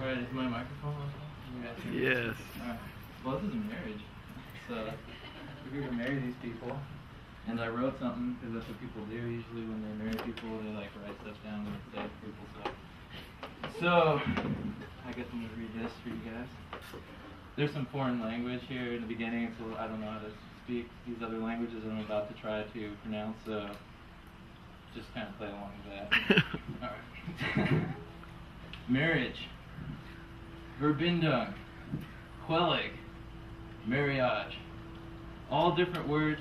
Alright, is my microphone on? Yes. Alright. Well, this is marriage. So, we're here to marry these people. And I wrote something, because that's what people do usually when they marry people. They like write stuff down and say people stuff. So, I guess I'm going to read this for you guys. There's some foreign language here in the beginning, so I don't know how to speak these other languages I'm about to try to pronounce. Just kind of play along with that. Alright. Marriage. Verbindung, Quellig, marriage. All different words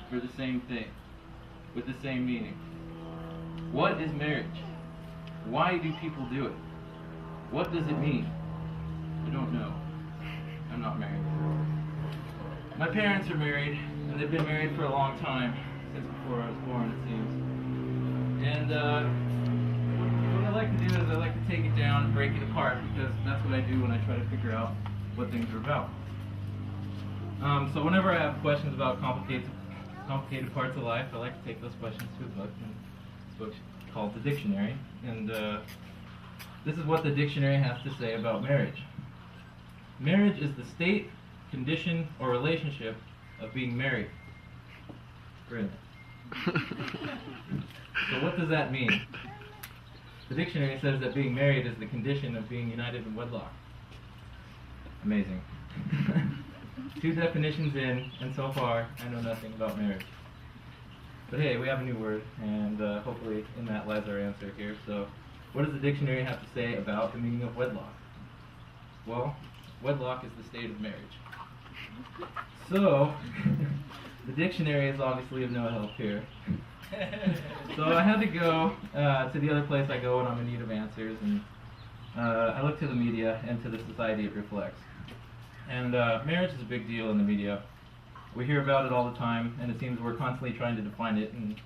for the same thing, with the same meaning. What is marriage? Why do people do it? What does it mean? I don't know. I'm not married. My parents are married, and they've been married for a long time, since before I was born, it seems. And what I like to do is I like to take it down and break it apart, because that's what I do when I try to figure out what things are about. So whenever I have questions about complicated parts of life, I like to take those questions to a book, and this book's called The Dictionary, and this is what the dictionary has to say about marriage. Marriage is the state, condition, or relationship of being married. Great. So what does that mean? The dictionary says that being married is the condition of being united in wedlock. Amazing. 2 definitions in, and so far, I know nothing about marriage. But hey, we have a new word, and hopefully in that lies our answer here. So, what does the dictionary have to say about the meaning of wedlock? Well, wedlock is the state of marriage. So, the dictionary is obviously of no help here. So I had to go to the other place I go when I'm in need of answers, and I look to the media and to the society it reflects. And marriage is a big deal in the media. We hear about it all the time, and it seems we're constantly trying to define it, and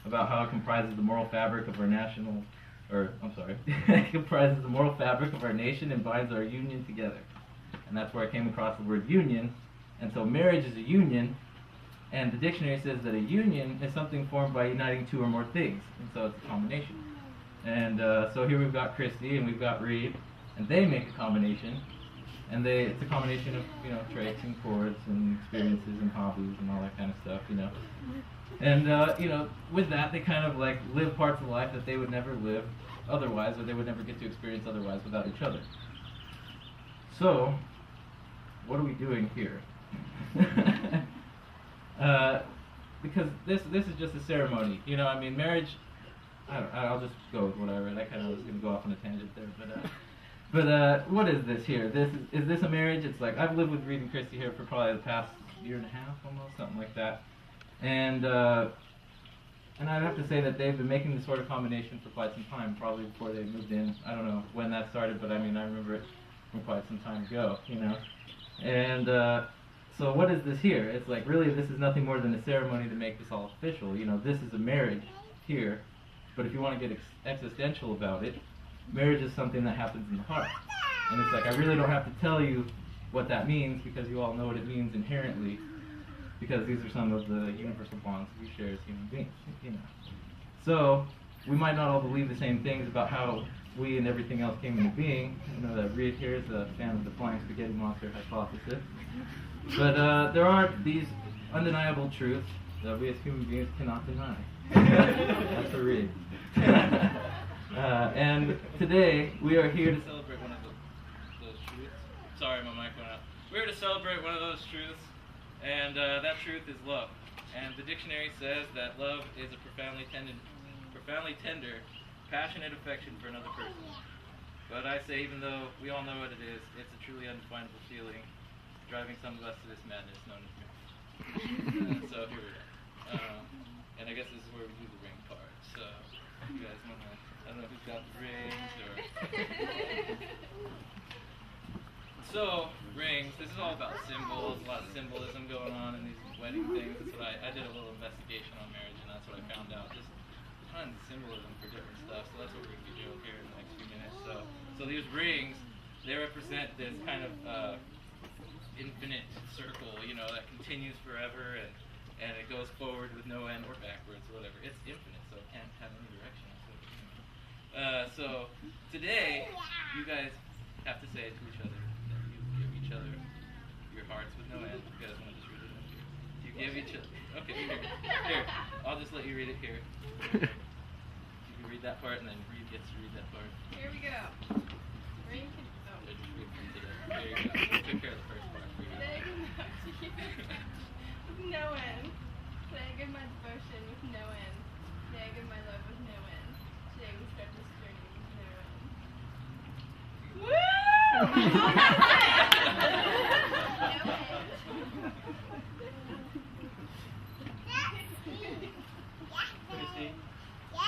about how it comprises the moral fabric of our it comprises the moral fabric of our nation and binds our union together. And that's where I came across the word union. And so marriage is a union, and the dictionary says that a union is something formed by uniting 2 or more things, and so it's a combination. And so here we've got Christy and we've got Reed, and they make a combination, and it's a combination of traits and chords and experiences and hobbies and all that kind of stuff, And with that they kind of like live parts of life that they would never live otherwise, or they would never get to experience otherwise without each other. So, what are we doing here? Because this is just a ceremony, marriage. I'll just go with what I read. I kind of was going to go off on a tangent there, but what is this here? Is this a marriage? It's like I've lived with Reed and Christy here for probably the past year and a half, almost, something like that, and I'd have to say that they've been making this sort of combination for quite some time, probably before they moved in. I don't know when that started, but I remember it from quite some time ago, and. So what is this here? It's like, really, this is nothing more than a ceremony to make this all official. This is a marriage here, but if you want to get existential about it, marriage is something that happens in the heart. And it's like, I really don't have to tell you what that means, because you all know what it means inherently, because these are some of the universal bonds we share as human beings, So, we might not all believe the same things about how we and everything else came into being. That Reed here is a fan of the flying spaghetti monster hypothesis. But there are these undeniable truths that we as human beings cannot deny. That's for Reed. And today we are here to celebrate one of those truths. Sorry, my mic went out. We're here to celebrate one of those truths And that truth is love. And the dictionary says that love is a profoundly tender, passionate affection for another person. But I say, even though we all know what it is, it's a truly undefinable feeling, driving some of us to this madness known as marriage. So here we go. And I guess this is where we do the ring part. So you guys want to, I don't know who's got the rings or... So, rings, this is all about symbols, a lot of symbolism going on in these wedding things. That's what I did a little investigation on marriage, and that's what I found out. Just tons of symbolism for different stuff. So that's what we're going to be doing here in the next few minutes. So these rings, they represent this kind of infinite circle, you know, that continues forever, and it goes forward with no end or backwards or whatever. It's infinite, so it can't have any direction. So today, you guys have to say it to each other. Other your hearts with no end. You guys want to just read it up here? You give each other. Okay, here. I'll just let you read it here. You can read that part, and then Reed gets to read that part. Here we go. Ring can. Oh. Just read from today. There you go. We'll take care of the first part for you. Today I give my heart to you with no end. Today I give my devotion with no end. Today I give my love with no end. Today we start this journey with no end. Woo! Christy,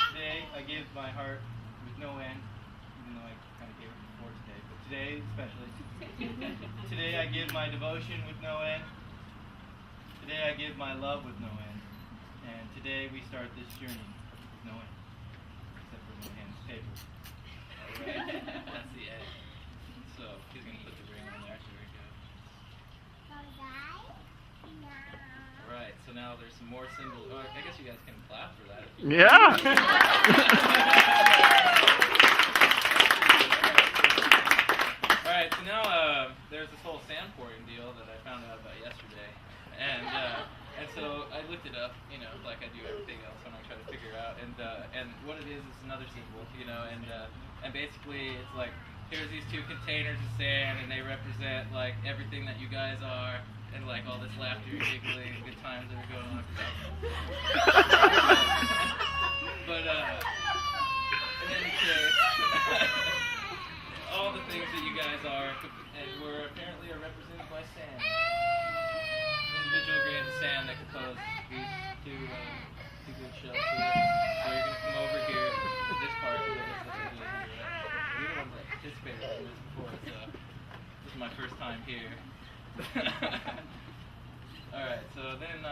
today I give my heart with no end, even though I kind of gave it before today, but today especially. Today I give my devotion with no end. Today I give my love with no end. And today we start this journey with no end. Except for no hand's paper. Alright, that's the end. So he's going to put the ring on there. Here we go. Alright, so now there's some more symbols. Oh, I guess you guys can clap for that. Yeah! Alright, so now there's this whole sand pouring deal that I found out about yesterday. And so I looked it up, you know, like I do everything else when I try to figure it out. And what it is another symbol, you know, and basically it's like, here's these two containers of sand, and they represent like everything that you guys are, and like all this laughter, giggling, good times that are going on. But in any case, all the things that you guys are and were apparently are represented by sand. Individual grains of sand that compose these two good shells here. So you're gonna come over here to this part of this. You're the one that participated in this before, so this is my first time here. Alright, so then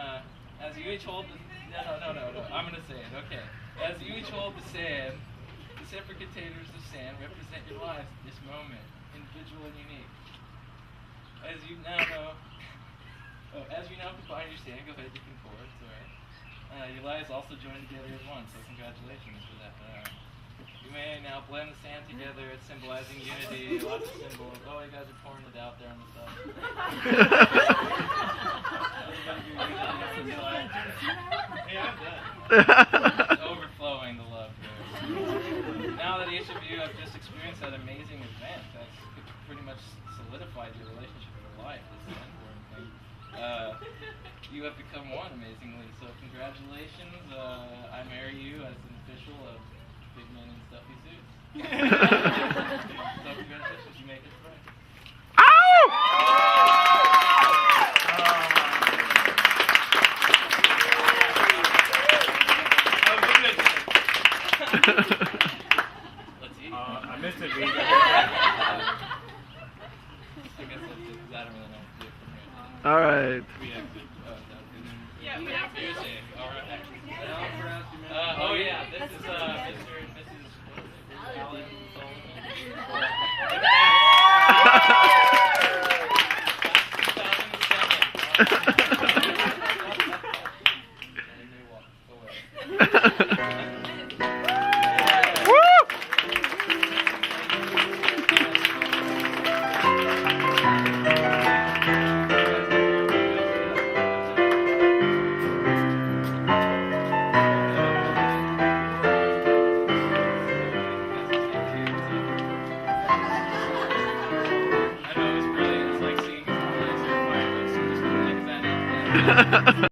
as you each hold the... No, I'm going to say it, okay. As you each hold the sand, the separate containers of sand represent your lives at this moment, individual and unique. As you now combine your sand, go ahead, you can pour it, it's alright. Your lives also join together as one, so congratulations for that. You may now blend the sand together, it's symbolizing unity, lots of symbols. Oh, you guys are pouring it out there on the side. Hey, I'm done. It's overflowing the love there. Now that each of you have just experienced that amazing event, that's pretty much solidified your relationship with life, this sand pouring thing. You have become one amazingly, so congratulations. I marry you as an official of big men in stuffy suits. So congratulations, you make it right. Ow! Let's eat. I missed it, Reed. I guess that's it, 'cause I don't really know what to do from here. All right. We have good. Yeah, we have to. Music. All right. Oh yeah, this is Mr. and Mrs. Alan I know it was brilliant. It's like seeing fireworks or something like that.